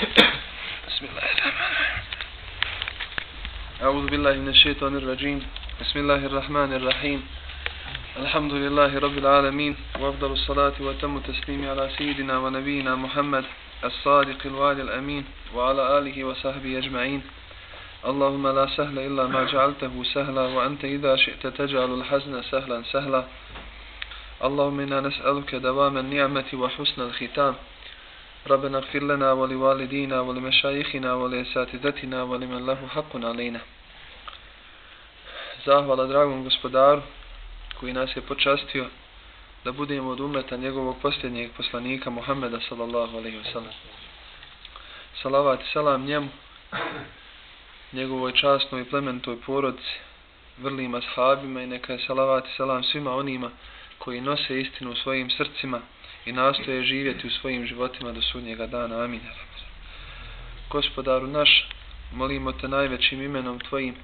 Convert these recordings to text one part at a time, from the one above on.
بسم الله الرحمن الرحيم أعوذ بالله من الشيطان الرجيم بسم الله الرحمن الرحيم الحمد لله رب العالمين وأفضل الصلاة وتم التسليم على سيدنا ونبينا محمد الصادق الوعد الأمين وعلى آله وصحبه أجمعين اللهم لا سهل إلا ما جعلته سهلا وأنت إذا شئت تجعل الحزن سهلا سهلا اللهم إنا نسألك دوام النعمة وحسن الختام ربنا اغفر لنا ولوالدينا ولمشايخنا ولأساتذتنا ولمن له حق علينا. Zahvala dragom gospodaru koji nas je počastio da budemo od ummeta njegovog posljednjeg poslanika Muhammeda sallallahu alejhi ve sellem. Salavat i selam njemu, njegovoj časnoj i plemenitoj porodici, vrlim ashabima i neka je salavat i selam svima onima koji nose istinu u svojim srcima i nastoje živjeti u svojim životima do sudnjega dana. Amin. Gospodaru naš, molimo te najvećim imenom tvojim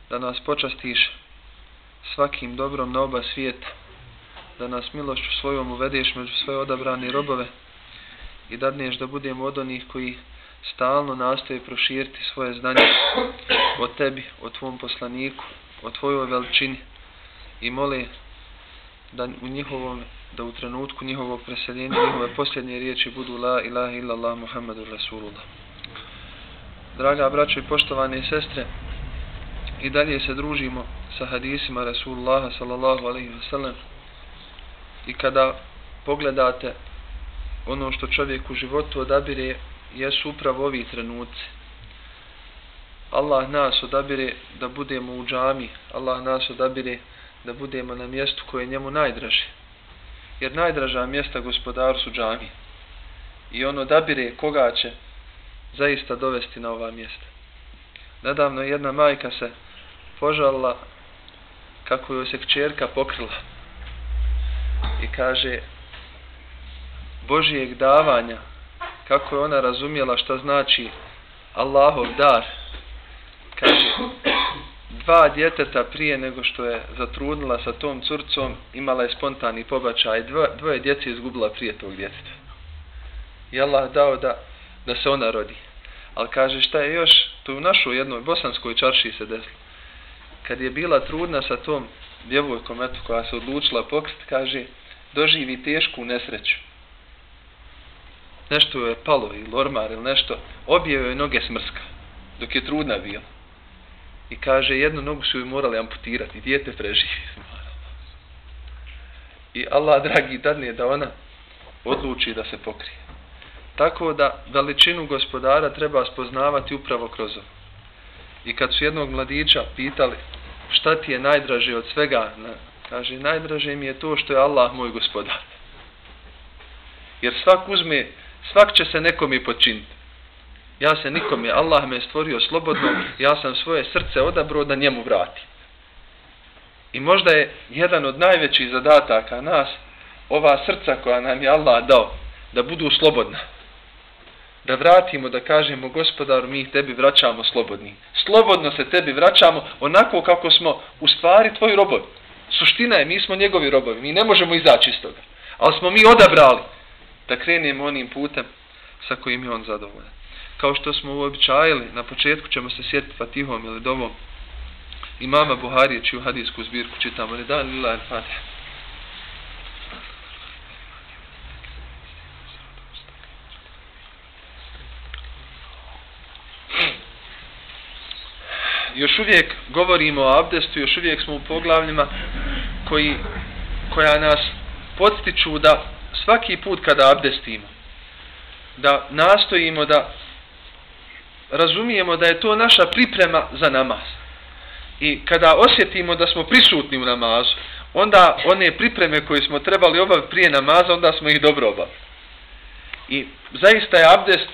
da nas počastiš svakim dobrom na oba svijeta, da nas milošću svojom uvedeš među svoje odabrane robove i dadneš da budemo od onih koji stalno nastoje proširiti svoje znanje o tebi, o tvom poslaniku, o tvojoj veličini i mole da u trenutku njihovog preseljenja njihove posljednje riječi budu la ilaha illallah Muhammadur Rasulullah. Draga braćo i poštovane sestre, i dalje se družimo sa hadisima Rasulullaha sallallahu alejhi ve sellem i kada pogledate ono što čovjek u životu odabire jesu upravo ovi trenuci. Allah nas odabire da budemo u džami, Allah nas odabire da budemo na mjestu koje je njemu najdraže. Jer najdraža mjesta gospodaru su džami. I on odabire koga će zaista dovesti na ova mjesta. Nedavno jedna majka se požalila kako joj se kćerka pokrila. I kaže Božijeg davanja, kako je ona razumjela šta znači Allahov dar. Kaže, 2 djeteta prije nego što je zatrudnila sa tom curcom imala je spontani pobačaj, 2 djece izgubila prije tog djeteta. I Allah dao da se ona rodi. Ali kaže šta je još, to u našoj jednoj bosanskoj čaršiji se desilo. Kad je bila trudna sa tom djevojkom koja se odlučila pokriti, kaže, doživi tešku nesreću. Nešto joj je palo ili ormar ili nešto, obje joj noge smrska dok je trudna bila. I kaže, jednu nogu su joj morali amputirati i dijete preživi. I Allah dragi dadne da ona odluči da se pokrije. Tako da veličinu gospodara treba spoznavati upravo kroz ovo. I kad su jednog mladića pitali šta ti je najdraže od svega, kaže, najdraže mi je to što je Allah moj gospodar. Jer svak će se nekome počiniti. Ja se nikome, Allah me je stvorio slobodno, ja sam svoje srce odabrao da njemu vrati. I možda je jedan od najvećih zadataka nas, ova srca koja nam je Allah dao, da budu slobodna. Da vratimo, da kažemo, gospodaru, mi ih tebi vraćamo slobodni. Slobodno se tebi vraćamo onako kako smo u stvari tvoji robovi. Suština je, mi smo njegovi robovi, mi ne možemo izaći iz toga. Ali smo mi odabrali da krenemo onim putem sa kojim je on zadovoljan. Kao što smo uobičajili, na početku ćemo se sjetiti Fatihom ili dovom imama Buharije, čiju hadijsku zbirku čitamo. Redan lillahi al-Fatiha. Još uvijek govorimo o abdestu, još uvijek smo u poglavljima koja nas podstiču da svaki put kada abdestimo, da nastojimo da razumijemo da je to naša priprema za namaz. I kada osjetimo da smo prisutni u namazu, onda one pripreme koje smo trebali obaviti prije namaza, onda smo ih dobro obavili. I zaista je abdest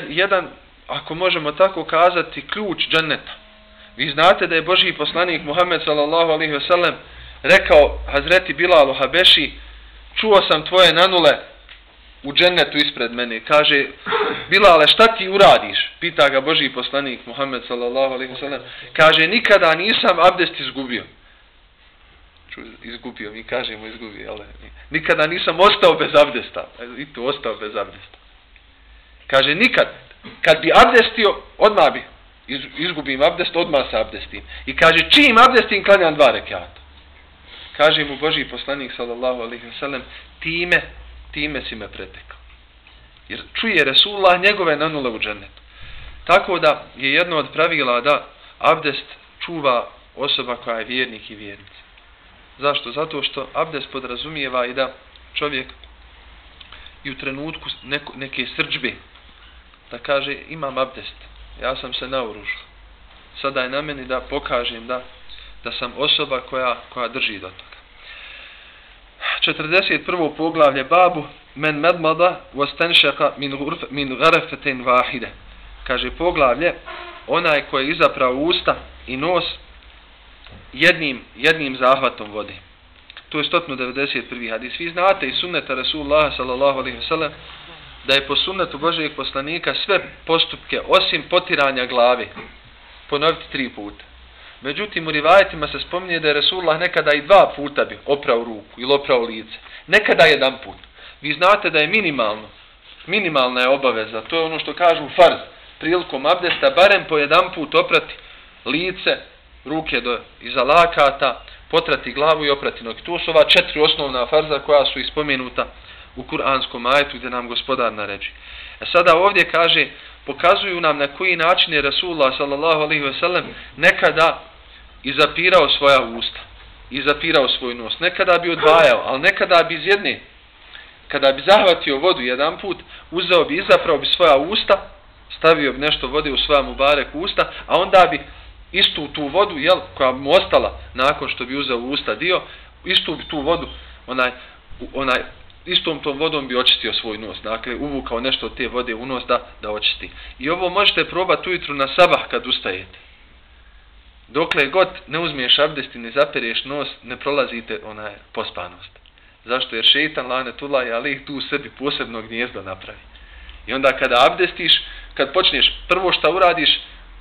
jedan, ako možemo tako kazati, ključ dženneta. Vi znate da je Božji poslanik Muhammed sallallahu alejhi ve sellem rekao Hazreti Bilalu Habeši, čuo sam tvoje nanule u džennetu ispred mene. Kaže, Bilale, šta ti uradiš? Pita ga Božji poslanik Muhammed sallallahu alejhi ve sellem. Kaže, nikada nisam abdest izgubio. Izgubio, mi kažemo izgubio, ali nikada nisam ostao bez abdesta. I to ostao bez abdesta. Kaže, nikad, kad bi abdestio, odmah bi, izgubim abdest, odmah se abdestim. I kaže, čim abdestim, klanjam 2 rekata. Kaže mu Božji poslanik, sallallahu alejhi ve sellem, time si me pretekao. Jer čuje Resulullah njegove nanule u džennetu. Tako da je jedno od pravila da abdest čuva osoba koja je vjernik i vjernica. Zašto? Zato što abdest podrazumijeva i da čovjek i u trenutku neke srdžbe da kaže imam abdest, ja sam se naoružio. Sada je na meni da pokažem da sam osoba koja drži do toga. 41. poglavlje babu men medmada wastanšaka min garafetin vahide. Kaže poglavlje onaj koji je izaprao usta i nos jednim zahvatom vode. To je 191. hadis. Vi znate iz sunneta Rasulullah sallallahu alejhi ve sellem da je po sunnetu Božijeg poslanika sve postupke osim potiranja glave ponoviti 3 puta. Međutim, u rivajetima se spominje da je Resulullah nekada i 2 puta bi oprao ruku ili oprao lice. Nekada 1 put. Vi znate da je minimalna je obaveza. To je ono što kažu farz. Prilikom abdesta barem po 1 put oprati lice, ruke iza lakata, potrati glavu i oprati noge. To su ova 4 osnovna farza koja su ispomenuta u kuranskom ajetu gdje nam Gospodar naređuje. Sada ovdje kaže, pokazuju nam na koji način je Rasulullah sallallahu alejhi ve sellem nekada izapirao svoja usta, izapirao svoj nos. Nekada bi odvajao, ali nekada bi iz jedne, kada bi zahvatio vodu 1 put, uzeo bi, izaprao bi svoja usta, stavio bi nešto vode u svoja mubarek usta, a onda bi istu tu vodu, koja bi mu ostala nakon što bi uzeo u usta dio, istu bi tu vodu, istom tom vodom bi očistio svoj nos. Dakle, uvukao nešto od te vode u nos da očisti. I ovo možete probati ujutru na sabah kad ustajete. Dokle god ne uzmiješ abdest i ne zapereš nos, ne prolazite pospanost. Zašto? Jer šeitan lanetullah alejhi tu sebi posebno gnijezdo napravi. I onda kada abdestiš, kad počneš, prvo šta uradiš,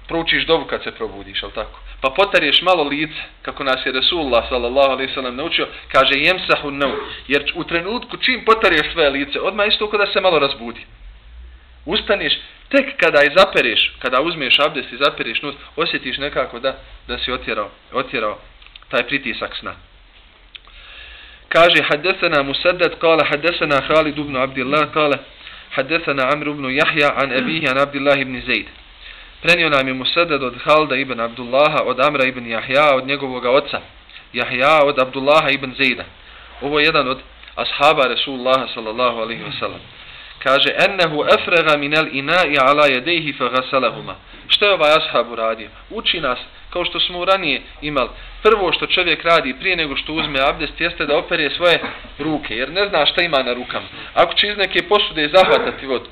proučiš dovu kad se probudiš, al tako? Pa potarješ malo lice, kako nas je Resulullah sallallahu alejhi ve sellem naučio, kaže jemsahu nau, jer u trenutku čim potarješ svoje lice, odmah isto kada se malo razbudi. Ustaneš, tek kada je zapereš, kada uzmeš abdest i zapereš nos, osjetiš nekako da si otjerao taj pritisak sna. Kaže hadesana Musaddad qala hadesana Khalid ibn Abdullah qala hadesana Amr ibn Yahya an abihi an Abdullah ibn Zaid. Prenio nam je Musaddad od Halda ibn Abdullaha, od Amra ibn Jahja, od njegovog oca Jahja, od Abdullaha ibn Zejda. Ovo je jedan od ashaba Resulullaha sallallahu alaihi wa sallam. Kaže, ennehu efrega minel ina'i ala jedejhi fa gasalahuma. Što je ovaj ashab uradio? Uči nas, kao što smo ranije imali, prvo što čovjek radi prije nego što uzme abdest jeste da opere svoje ruke, jer ne zna šta ima na rukama. Ako će iz neke posude zahvatati vodu,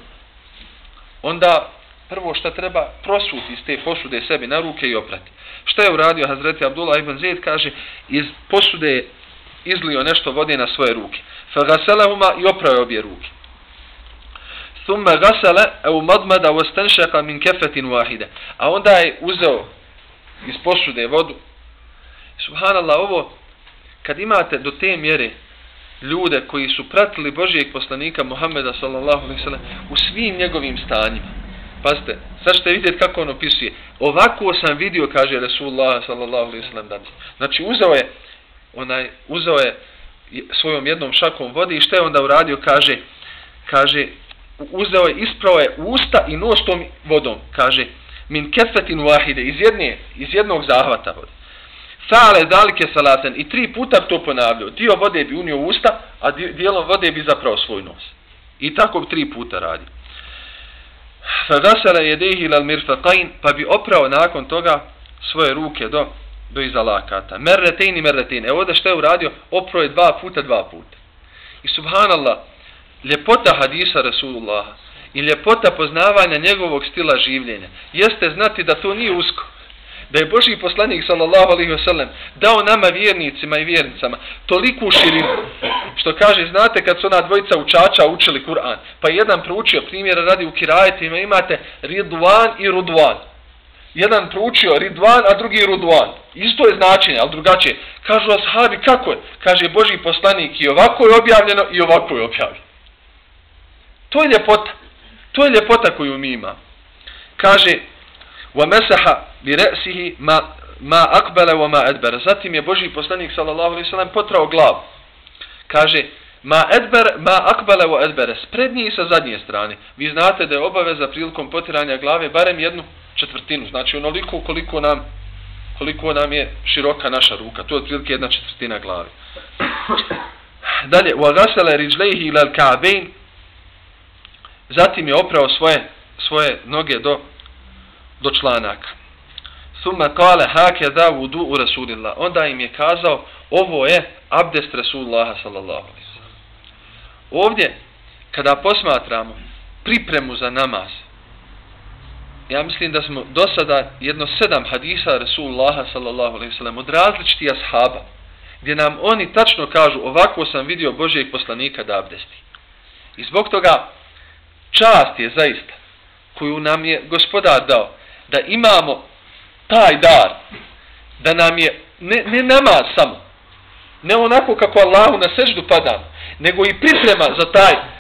onda prvo što treba prosuti iz te posude sebi na ruke i oprati. Što je uradio Hazreti Abdullah ibn Zaid? Kaže, iz posude je izlio nešto vode na svoje ruke. Fa gasalahuma i oprao je obje ruke. Thumma gasala au madmada wastanšaka min kefetin wahida. A onda je uzeo iz posude vodu. Subhanallah, ovo kad imate do te mjere ljude koji su pratili Božijeg poslanika Muhammeda sallallahu alejhi ve sellem u svim njegovim stanjima. Pazite, sad ćete vidjeti kako on opisuje. Ovako sam vidio, kaže Resulullah sallallahu alejhi ve sellem danas. Znači uzeo je svojom jednom šakom vode i što je onda uradio? Kaže uzeo je, isprao je usta i nos tom vodom. Kaže min kefetin wahide, iz jednog zahvata vode. Fa'ale zalike salaten, i 3 puta to ponavljao. Dio vode bi unio u usta, a dijelom vode bi zapravo svoj nos. I tako bi 3 puta radi. Fagasala jedejhi ilal mirfaqain, pa bi oprao nakon toga svoje ruke do iza lakata. Merretein. Evo da što je uradio? Oprao je 2 puta. I subhanallah, ljepota hadisa Rasulullaha i ljepota poznavanja njegovog stila življenja jeste znati da to nije usko. Da je Božji poslanik sallallahu alejhi ve sellem dao nama vjernicima i vjernicama toliku širinu, što kaže, znate kad su ona dvojica učača učili Kur'an, pa jedan proučio, primjera radi u kirajetima, imate Ridvan i Rudvan. Jedan proučio Ridvan, a drugi Rudvan. Isto je značenje, ali drugačije. Kažu ashabi, kako je? Kaže Božji poslanik, i ovako je objavljeno i ovako je objavljeno. To je ljepota. To je ljepota koju mi imamo. Kaže, وَمَسَحَ بِرَأْسِهِ مَا أَقْبَلَ وَمَا أَدْبَرَ. Zatim je Božji poslanik sallallahu alejhi ve sellem potrao glavu. Kaže, ma akbala wa adbara, s prednje i sa zadnje strane. Vi znate da je obaveza prilikom potiranja glave barem 1/4, znači onoliko koliko nam je široka naša ruka. To je otprilike 1/4 glave. Dalje, wa ghasala rijlayhi ila al-ka'bayn. Zatim je oprao svoje noge do članaka. Thumma qala hakaza wudu'u rasulillah. Onda im je kazao, ovo je abdest Rasulullaha sallallahu alejhi ve sellem. Ovdje kada posmatramo pripremu za namaz, ja mislim da smo do sada 7 hadisa Rasulullaha sallallahu alejhi ve sellem od različitih ashaba, gdje nam oni tačno kažu, ovako sam vidio Božjeg poslanika da abdesti. I zbog toga čast je zaista koju nam je Gospodar dao, da imamo taj dar, da nam je ne namaz samo, ne onako kako Allahu na seždu padamo, nego i priprema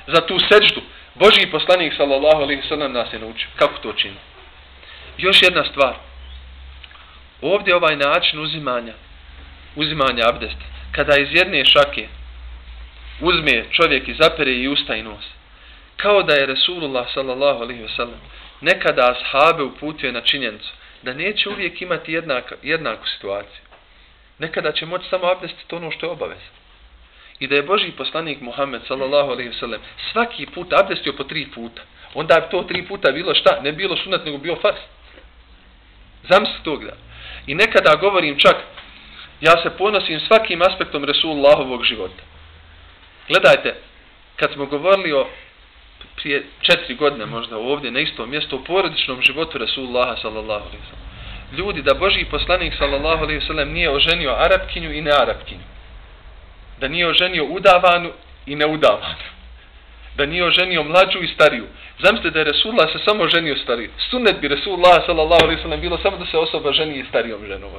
za tu seždu. Božji poslanik sallallahu alejhi ve sellem nas je naučio kako to čini. Još jedna stvar. Ovdje ovaj način uzimanja abdesta, kada iz jedne šake uzme čovjek i zapere i usta i nos, kao da je Resulullah sallallahu alejhi ve sellem nekada ashabe uputio na činjenicu da neće uvijek imati jednaku situaciju. Nekada će moći samo abdestiti ono što je obaveza. I da je Božji poslanik Muhammed sallallahu alejhi ve sellem svaki put abdestio po 3 puta. Onda bi to 3 puta bilo šta? Ne bilo sunnet, nego bio fars. Zamisli tog da. I nekada govorim čak, ja se ponosim svakim aspektom Resulullahovog života. Gledajte, kad smo govorili prije 4 godine možda ovdje na istom mjestu o porodičnom životu Resulullaha sallallahu alejhi ve sellem. Ljudi, da Božji poslanik sallallahu alejhi ve sellem nije oženio Arapkinju i nearapkinju. Da nije oženio udavanu i neudavanu. Da nije oženio mlađu i stariju. Zamislite da je Resulullah se samo ženio stariju. Sunnet bi Resulullah sallallahu alejhi ve sellem bilo samo da se osoba ženi starijom ženom.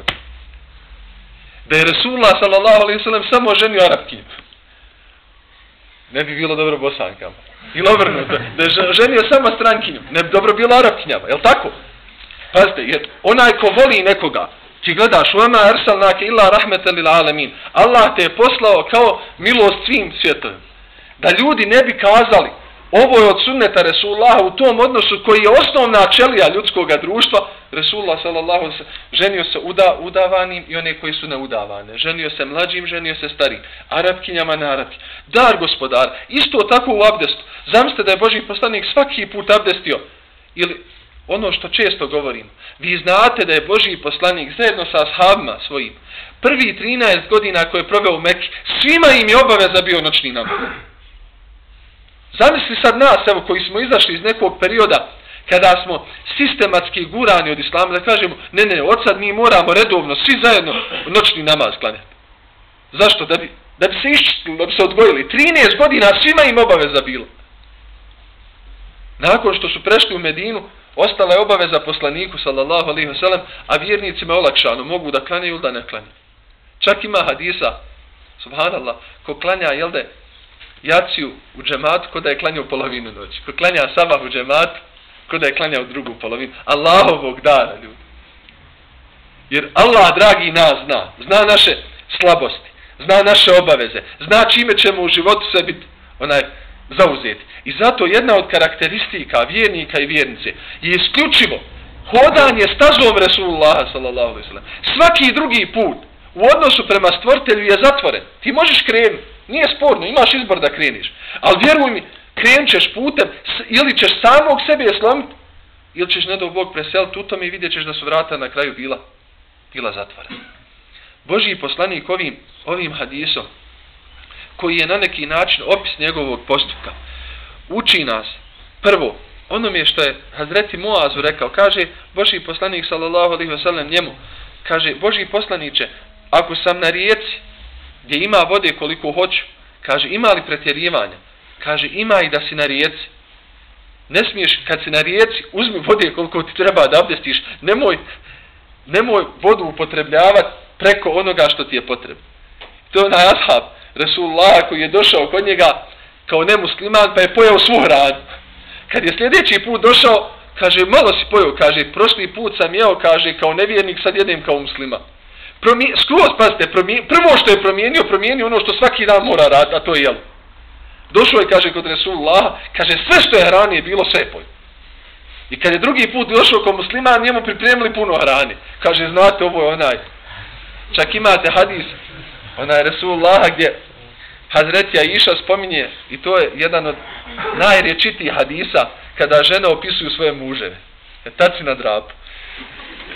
Da je Resulullah sallallahu alejhi ve sellem samo ženio Arapkinju. Ne bi bilo dobro Bosankama. Ili obrnuto. Da je ženio samo strankinju. Ne bi dobro bilo Arapkinjama. Jel' tako? Pazite, jer onaj ko voli nekoga, ti gledaš, وَمَا أَرْسَلْنَاكَ إِلَّا رَحْمَةً لِلْعَالَمِينَ. Allah te je poslao kao milost svim svijetovima. Da ljudi ne bi kazali, ovo je od sunneta Resulullaha u tom odnosu koji je osnovna čelija ljudskog društva. Resulullah sallallahu alejhi ve sellem ženio se udavanim i one koji su neudavane. Ženio se mlađim, ženio se starim. Arapkinjama na Arapi. Dar Gospodar. Isto tako u abdestu. Zamislite da je Božji poslanik svaki put abdestio. Ili ono što često govorim. Vi znate da je Božji poslanik zajedno sa ashabima svojim prvi 13 godina koje je proveo u Mekki, svima im je obaveza bio noćni namaz. Zamisli sad nas, evo, koji smo izašli iz nekog perioda kada smo sistematski gurani od islama, da kažemo, ne, od sad mi moramo redovno, svi zajedno noćni namaz klanjati. Zašto? Da bi se iščistili, da bi se odgojili. 13 godina svima im obaveza bilo. Nakon što su prešli u Medinu, ostala je obaveza poslaniku, sallallahu alejhi ve sellem, a vjernicima je olakšano, mogu da klanjaju ili da ne klanjaju. Čak ima hadisa, subhanallah, ko klanja, jel da, jaciju u džematu, ko da je klanjao polovinu noći. Ko klanja sabah u džematu, ko da je klanjao drugu polovinu. Allahovog dara, ljudi. Jer Allah, dragi, nas zna naše slabosti, zna naše obaveze, zna čime ćemo u životu sve biti zauzeti. I zato jedna od karakteristika vjernika i vjernice je isključivo hodanje stazom Resulullaha sallallahu alejhi ve sellem. Svaki drugi put u odnosu prema stvoritelju je zatvoren. Ti možeš krenuti, nije sporno, imaš izbor da kreniš. Ali vjeruj mi, krenut ćeš putem, ili ćeš samog sebe slomiti, ili ćeš, ne dao Bog, preseliti u tome i vidjet ćeš da su vrata na kraju bila zatvorena. Božji poslanik ovim hadisom, koji je na neki način opis njegovog postupka, uči nas prvo onome što je Hazreti Muazu rekao. Kaže Božji poslanik sallallahu alejhi ve sellem njemu, kaže, Božji poslaniče, ako sam na rijeci gdje ima vode koliko hoću, kaže, ima li pretjerivanja? Kaže, ima i da si na rijeci. Ne smiješ, kad si na rijeci, uzmi vode koliko ti treba da abdestiš. Nemoj vodu upotrebljavati preko onoga što ti je potrebno. To je onaj ashab Resulullah koji je došao kod njega kao nemusliman, pa je pojeo svu hranu. Kad je sljedeći put došao, kaže, malo si pojeo, kaže, prošli put sam jeo, kaže, kao nevjernik, sad jedem kao muslima. Skroz, pazite, prvo što je promijenio ono što svaki dan mora raditi, a to je jelo. Došao je, kaže, kod Resulullah, kaže, sve što je ranije bilo, sve je pojeo. I kad je drugi put došao kao musliman, njemu pripremili puno hrane. Kaže, znate, ovo je onaj, čak imate hadis, onaj Resulullah gdje Hazretija Iša spominje, i to je jedan od najrječitijih hadisa, kada žene opisuju svoje muževe. Taci na drapu.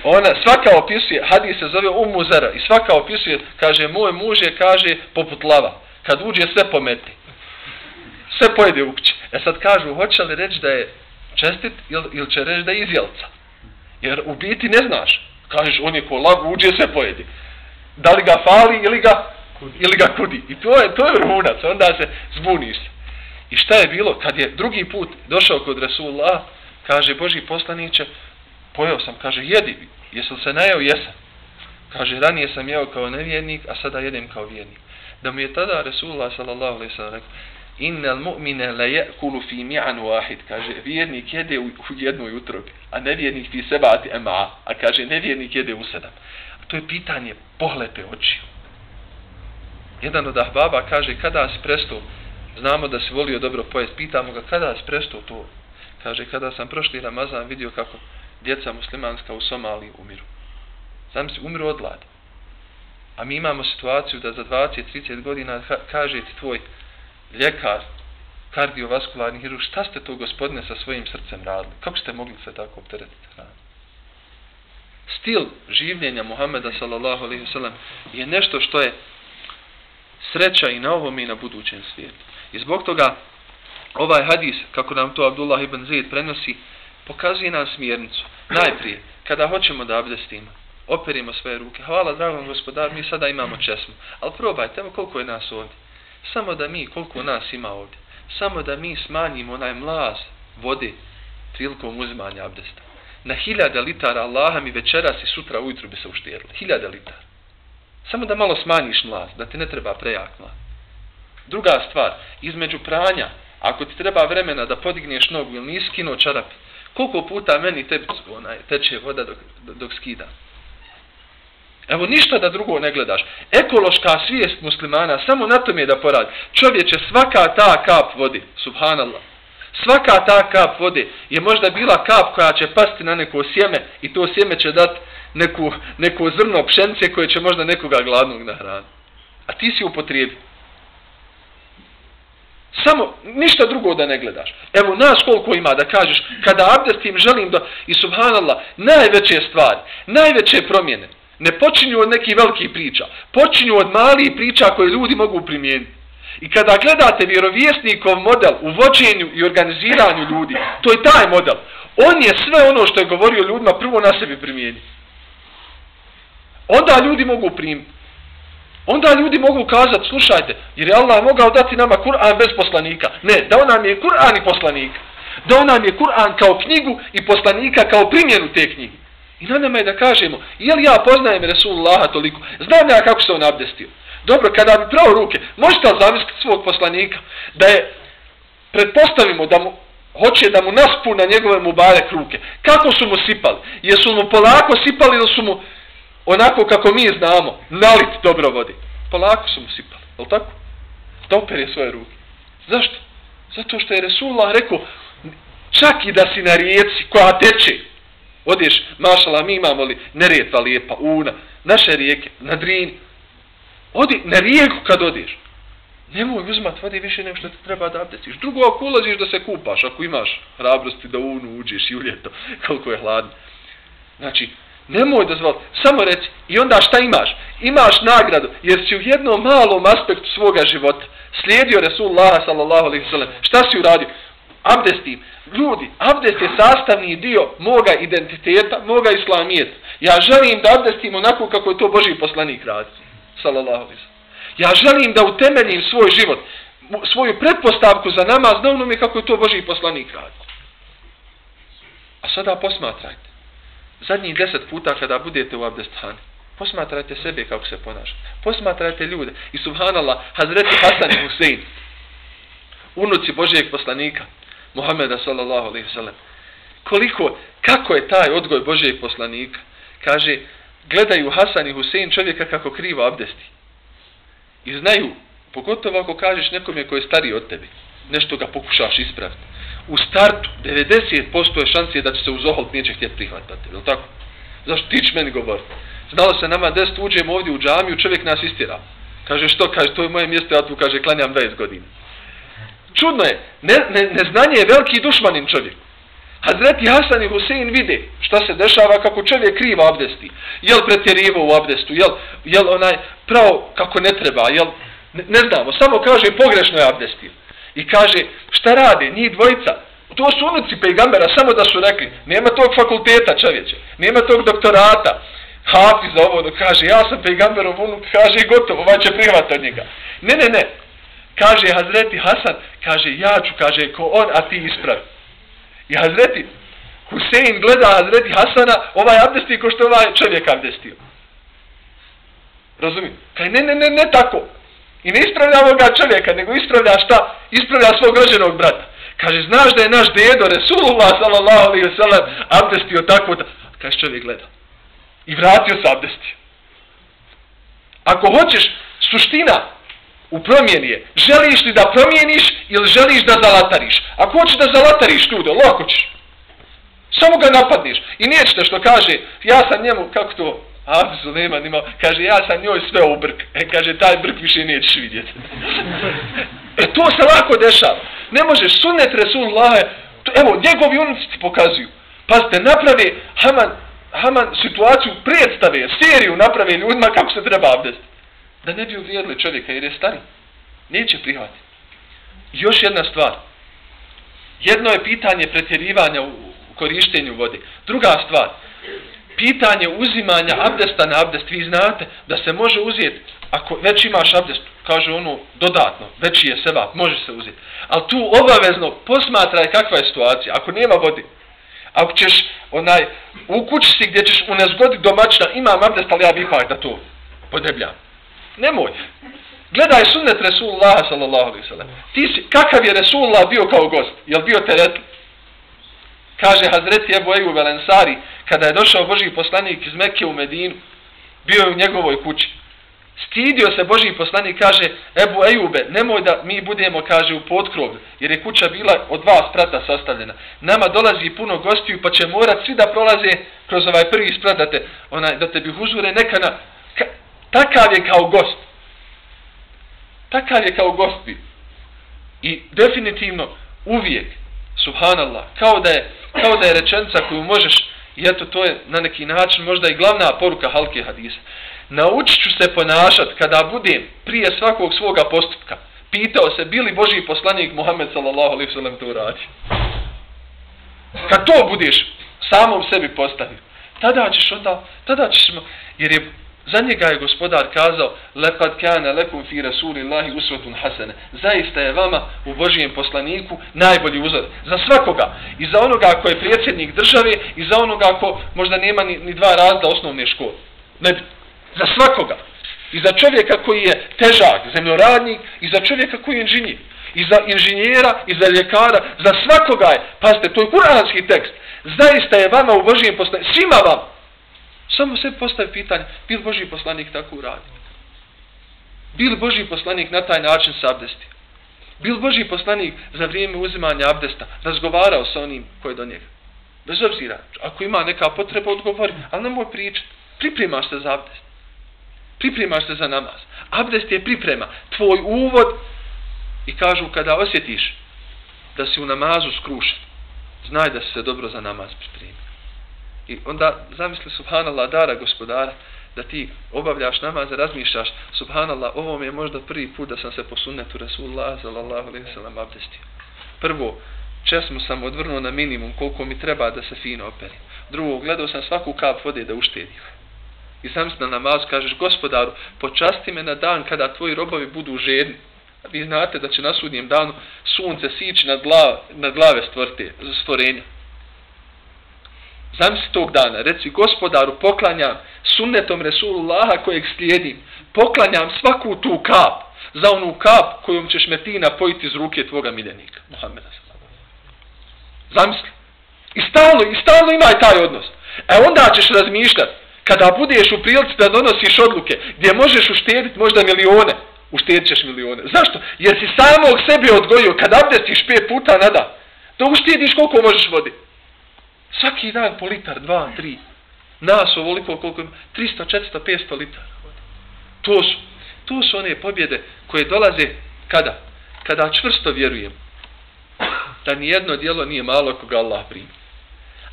Ona svaka opisuje, hadis se zove Muzara, i svaka opisuje, kaže, moj muž je, kaže, poput lava. Kad uđe, sve pometi. Sve pojede u kući. Sad kažu, hoće li reći da je čestit ili će reći da je izjelca? Jer u biti ne znaš. Kažeš, on je ko lav, uđe, sve pojedi. Da li ga fali ili ga kudi. I to je vrhunac, onda se zbuniš. I šta je bilo? Kad je drugi put došao kod Resulullah, kaže, Božji poslaniće, pojeo sam, kaže, jedi, jesi li se najeo? Jesam. Kaže, ranije sam jeo kao nevjernik, a sada jedem kao vjernik. Da mu je tada Resulullah sallallahu alejhi ve sellem rekao, innal mu'mina la ya'kulu fi mi'an wahid, kaže, vjernik jede u jednoj utrobi, a nevjernik fi sebati ema, a kaže, nevjernik jede u 7. A to je pitanje pohlepe očiju. Jedan od ahbaba kaže, kada si prestao, znamo da si volio dobro pojesti, pitamo ga, kada si prestao to? Kaže, kada sam prošli Ramazan vidio kako djeca muslimanska u Somaliji umiru. Znam si, umiru od gladi. A mi imamo situaciju da za 20-30 godina kaže ti tvoj ljekar, kardiovaskularni hirurg, šta ste to, gospodine, sa svojim srcem radili? Kako ste mogli se tako opteretiti? Stil življenja Muhameda sallallahu alejhi ve sellem je nešto što je sreća i na ovom i na budućem svijetu. I zbog toga ovaj hadis, kako nam to Abdullah ibn Zaid prenosi, pokazuje nam smjernicu. Najprije, kada hoćemo da abdestimo, operimo svoje ruke. Hvala dragom gospodar, mi sada imamo česmu. Ali probajte, evo koliko je nas ovdje. Samo da mi, koliko nas ima ovdje, samo da mi smanjimo onaj mlaz vode prilikom uzimanja abdesta. Na 1000 litara Allaha mi večeras i sutra ujutru bi se uštedili. 1000 litara. Samo da malo smanjiš mlaz, da ti ne treba prejak mlaz. Druga stvar, između pranja, ako ti treba vremena da podigneš nogu ili nisi skinuo čarapi, koliko puta meni teče voda dok skida. Evo, ništa da drugo ne gledaš. Ekološka svijest muslimana, samo na tom je da poradi. Čovječe, svaka ta kap vode, subhanallah, svaka ta kap vode je možda bila kap koja će pasti na neko sjeme i to sjeme će dati neko zrno pšenice koje će možda nekoga gladnog nahraniti. A ti si upotrijebio. Samo ništa drugo da ne gledaš. Evo nas koliko ima da kažeš, kada abdestim želim da, i subhanallah, najveće stvari, najveće promjene, ne počinju od nekih velikih priča, počinju od malih priča koje ljudi mogu primijeniti. I kada gledate vjerovjesnikov model u vođenju i organiziranju ljudi, to je taj model. On je sve ono što je govorio ljudima prvo na sebi primijeniti. Onda ljudi mogu primiti. Onda ljudi mogu kazati, slušajte, jer je Allah mogao dati nama Kur'an bez poslanika. Ne, dao nam je Kur'an i poslanika. Dao nam je Kur'an kao knjigu i poslanika kao primjenu te knjige. I na nama je da kažemo, je li ja poznajem Resulullaha toliko? Znam ja kako se on abdestio. Dobro, kada bi prao ruke, možete li zamisliti svog poslanika? Da je, pretpostavimo da mu hoće da mu naspu na njegove mubarek ruke. Kako su mu sipali? Jesu mu polako sipali ili su mu onako kako mi znamo, nalit dobro vodi? Polako su mu sipali, je li tako? Da opere svoje ruke. Zašto? Zato što je Resulullah rekao, čak i da si na rijeci koja teče, odeš, mašala, mi imamo li Neretva lijepa, Una, naše rijeke, na Drini. Odi na rijeku kad odeš. Nemoj uzmat vode više nego što ti treba da abdestiš. Drugo, ako ulaziš da se kupaš, ako imaš hrabrosti da u Unu uđeš i u ljeto, koliko je hladno. Znači, nemoj dozvoliti, samo reci, i onda šta imaš? Imaš nagradu, jer si u jednom malom aspektu svoga života slijedio Resulullah sallallahu alejhi ve sellem. Šta si uradio? Abdestim. Ljudi, abdest je sastavni dio moga identiteta, moga islamijeta. Ja želim da abdestim onako kako je to Božji poslanik radi. Sallallahu alejhi ve sellem. Ja želim da utemeljim svoj život, svoju pretpostavku za namaz na onome kako je to Božji poslanik radi. A sada posmatrajte. Zadnjih 10 puta kada budete u abdesthani, posmatrajte sebe kako se ponaša. Posmatrajte ljude. I subhanallah, Hazreti Hasan i Husein, unuci Božijeg poslanika, Muhameda sallallahu alejhi ve sellem. Kako je taj odgoj Božjeg poslanika? Kaže, gledaju Hasan i Husein čovjeka kako krivo abdesti. I znaju, pogotovo ako kažeš nekome koji je stariji od tebe, nešto ga pokušaš ispraviti. U startu 90% je šanse da će se uz oholt neće htjeti prihvatati, je li tako? Zašto ti će meni govoriti? Znalo se nama desiti, uđemo ovdje u džamiju, čovjek nas istira. Kaže, što? Kaže, to je moje mjesto, ja tu, kaže, klanjam 20 godina. Čudno je, neznanje je veliki dušmanin čovjek. Hazreti Hasan i Husein vide šta se dešava kako čovjek krivo abdesti. Jel pretjerivo u abdestu, jel onaj pravo kako ne treba, jel ne znamo, samo kaže pogrešno je abdestio. I kaže, šta rade, njih dvojica? To su unuci pejgambera, samo da su rekli, nema tog fakulteta čovječe, nema tog doktorata, hafiza ovo, kaže, ja sam pejgamberov unuk, kaže, gotovo, ovaj će prihvatiti od njega. Ne. Kaže Hazreti Hasan, kaže, ja ću, kaže, ko on, a ti ispravi. I Hazreti Husein gleda Hazreti Hasana, ovaj abdesti ko što ovaj čovjek abdestio. Razumijem? Kaj ne tako. I ne ispravlja ovoga čovjeka, nego ispravlja šta? Ispravlja svog rođenog brata. Kaže, znaš da je naš dedo Resulullah sallallahu alejhi ve sellem abdestio tako da... Kaže, čovjek gleda. I vratio se abdestio. Ako hoćeš, suština u promjeni je, želiš li da promijeniš ili želiš da zalatariš? Ako hoćeš da zalatariš ljude, lako ćeš. Samo ga napadniš. I nećete što kaže, ja sam njemu, kako to, Hafizu nema nima, kaže, ja sam njoj sve u brk. Kaže, taj brk više nećeš vidjeti. To se lako dešava. Ne možeš, sunnet Resulullah, evo, njegovi unuci ti pokazuju. Pazite, naprave Haman situaciju, predstave, seriju naprave ljudima kako se treba abdestiti. Da ne bi uvrijedili čovjeka jer je stari. Neće prihvatiti. Još jedna stvar. Jedno je pitanje pretjerivanja u korištenju vode. Druga stvar. Pitanje uzimanja abdesta na abdest. Vi znate da se može uzeti, ako već imaš abdest, kaže ono dodatno, veći je sevap, može se uzeti. Ali tu obavezno posmatraj kakva je situacija. Ako nema vode, ako ćeš u kući si gdje ćeš u nezgodi domaćina, imam abdest, ali ja bih ipak da to podebljam. Nemoj. Gledaj sunnet Resulullah sallallahu alejhi ve sellem. Kakav je Resulullah bio kao gost? Jel bio teret? Kaže Hazreti Ebu Ejub el Ensari, kada je došao Božji poslanik iz Mekke u Medinu, bio je u njegovoj kući. Stidio se Božji poslanik, kaže, Ebu Ejube, nemoj da mi budemo, kaže, u potkrovlju, jer je kuća bila od 2 sprata sastavljena. Nama dolazi puno gostiju, pa će morat svi da prolaze kroz ovaj prvi sprat da te bi huzure neka takav je kao gost. Takav je kao gost bio. I definitivno uvijek, subhanallah, kao da je rečenica koju možeš, i eto to je na neki način možda i glavna poruka halke hadisa. Naučit ću se ponašati kada budem prije svakog svoga postupka pitao se bili Božji poslanik Muhammed sallallahu alejhi ve sellem to uradio. Kad to budeš samom sebi postavio, tada ćeš, jer je za njega je gospodar kazao lekad kana lekum fi rasulillahi uswatun hasana. Zaista je vama u Božjem poslaniku najbolji uzor za svakoga, i za onoga ko je predsjednik države i za onoga ko možda nema ni 2 razreda osnovne škole. Za svakoga. I za čovjeka koji je težak, zemljoradnik, i za čovjeka koji je inženjer. I za inženjera, i za ljekara, za svakoga je. Pazite, to je kuranski tekst. Zaista je vama u Božjem poslaniku, svima vam. Samo se postavi pitanje, bil Božji poslanik tako uradio? Bil Božji poslanik na taj način se abdestio? Bil Božji poslanik za vrijeme uzimanja abdesta razgovarao sa onim koji je do njega? Bez obzira, ako ima neka potreba, odgovori, ali nemoj pričati. Pripremaš se za abdest. Pripremaš se za namaz. Abdest je priprema, tvoj uvod, i kažu kada osjetiš da si u namazu skrušen, znaj da si se dobro za namaz pripremi. I onda zamisli, subhanallah, dara gospodara, da ti obavljaš namaz, razmišljaš, subhanallah, ovo mi je možda prvi put da sam se po sunnetu Resulullah sallallahu alejhi ve sellem abdestio. Prvo, česmu sam odvrnuo na minimum koliko mi treba da se fino operim. Drugo, gledao sam svaku kap vode da uštedim. I zamisli na namazu, kažeš, gospodaru, počasti me na dan kada tvoji robovi budu žedni. Vi znate da će na sudnjem danu sunce sići nad glave stvorenja. Zamisli tog dana, reci, gospodaru, poklanjam sunnetom Resulullaha kojeg slijedim, poklanjam svaku tu kap za onu kap kojom ćeš me ti napojiti iz ruke tvoga miljenika, Muhammeda sallallahu. Zamisli. I stalno imaj taj odnos. Onda ćeš razmišljati, kada budeš u prilici da donosiš odluke, gdje možeš uštediti možda milione, uštedit ćeš milione. Zašto? Jer si samog sebe odgojio, kada abdestiš 5 puta na dan, da uštediš koliko možeš vodi. Svaki dan po litar, 2, 3. Nas ovoliko koliko ima, 300, 400, 500 litara vode. To su one pobjede koje dolaze kada? Kada čvrsto vjerujem da nijedno djelo nije malo ako ga Allah primi.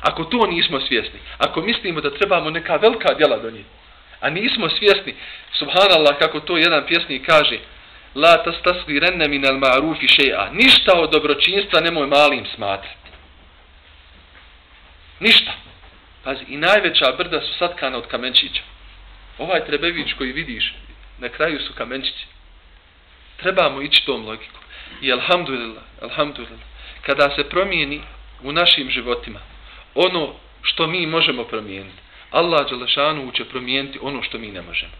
Ako to nismo svjesni, ako mislimo da trebamo neka velika djela donijeti, a nismo svjesni, subhanallah, kako to jedan pjesnik kaže, la tastasgirenne minal ma'rufi še'a, ništa od dobročinstva nemoj malim smatrati. Ništa. Pazi, i najveća brda su satkana od kamenčića. Ovaj Trebević koji vidiš, na kraju su kamenčići. Trebamo ići tom logikom. I alhamdulillah, kada se promijeni u našim životima ono što mi možemo promijeniti, Allah dželešanu će promijeniti ono što mi ne možemo.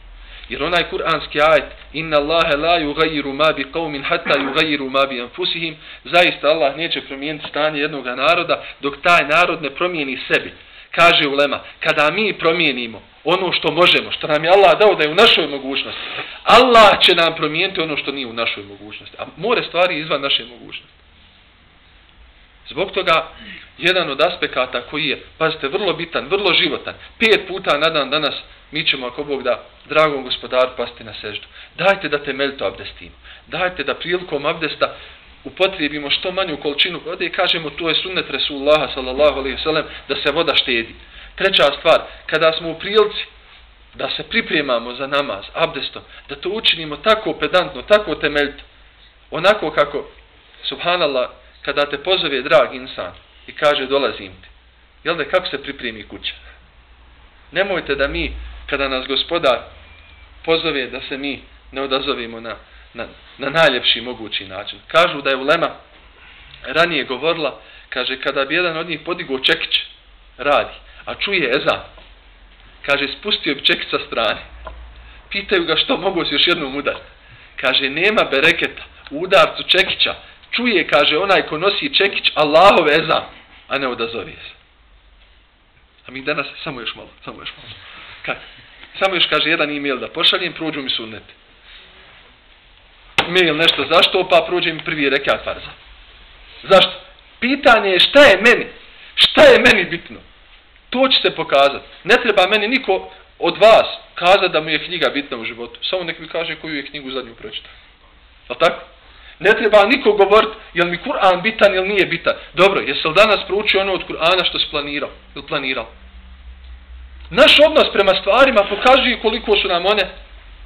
Jer onaj kuranski ajet, inna Allahe la yugayiru ma bi qawmin hatta yugayiru ma bi anfusihim, zaista Allah neće promijeniti stanje jednog naroda dok taj narod ne promijeni sebi. Kaže ulema, kada mi promijenimo ono što možemo, što nam je Allah dao da je u našoj mogućnosti, Allah će nam promijeniti ono što nije u našoj mogućnosti. A more stvari izvan naše mogućnosti. Zbog toga, jedan od aspekata koji je, pazite, vrlo bitan, vrlo životan, 5 puta na dan danas mi ćemo, ako Bog da, dragom gospodaru, pasti na seždu. Dajte da temeljito abdestimo. Dajte da prilikom abdesta upotrijebimo što manju količinu vode i kažemo to je sunnet Resulullaha sallallahu alejhi ve sellem da se voda štedi. Treća stvar, kada smo u prilici da se pripremamo za namaz, abdestom, da to učinimo tako pedantno, tako temeljito, onako kako, subhanallah, kada te pozove drag insan i kaže dolazim ti, jel da kako se pripremi kuća? Nemojte da mi, kada nas gospodar pozove, da se mi ne odazovimo na najljepši mogući način. Kažu da je ulema ranije govorila, kaže, kada bi jedan od njih podigao čekić, radi, a čuje ezan, kaže, spustio bi čekić sa strane. Pitaju ga što mogu se još jednom udariti. Kaže, nema bereketa u udarcu čekića. Čuje, kaže, onaj ko nosi čekić, Allahov ezan, a ne odazove se. A mi danas, samo još malo. Kako? Samo još, kaže, jedan email da pošaljem, prođu mi sunneti. Mail nešto zašto, pa prođe mi prvi rekat farza. Zašto? Pitanje je šta je meni bitno. To će se pokazati. Ne treba meni niko od vas kazati da mu je knjiga bitna u životu. Samo nek mi kaže koju je knjigu zadnju pročitao. Ali tako? Ne treba niko govoriti je li mi Kur'an bitan ili nije bitan. Dobro, jesi li danas proučio ono od Kur'ana što si planirao? Naš odnos prema stvarima pokazuje koliko su nam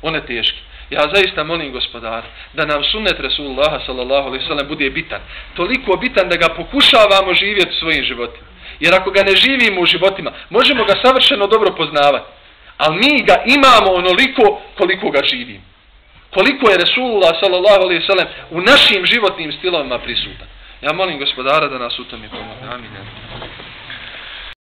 one teške. Ja zaista molim gospodara da nam sunnet Resulullaha sallallahu alejhi ve sellem bude bitan. Toliko bitan da ga pokušavamo živjeti u svojim životima. Jer ako ga ne živimo u životima, možemo ga savršeno dobro poznavati. Ali mi ga imamo onoliko koliko ga živimo. Koliko je Resulullah sallallahu alejhi ve sellem u našim životnim stilovima prisutan. Ja molim gospodara da nas u tome pomogne. Amin.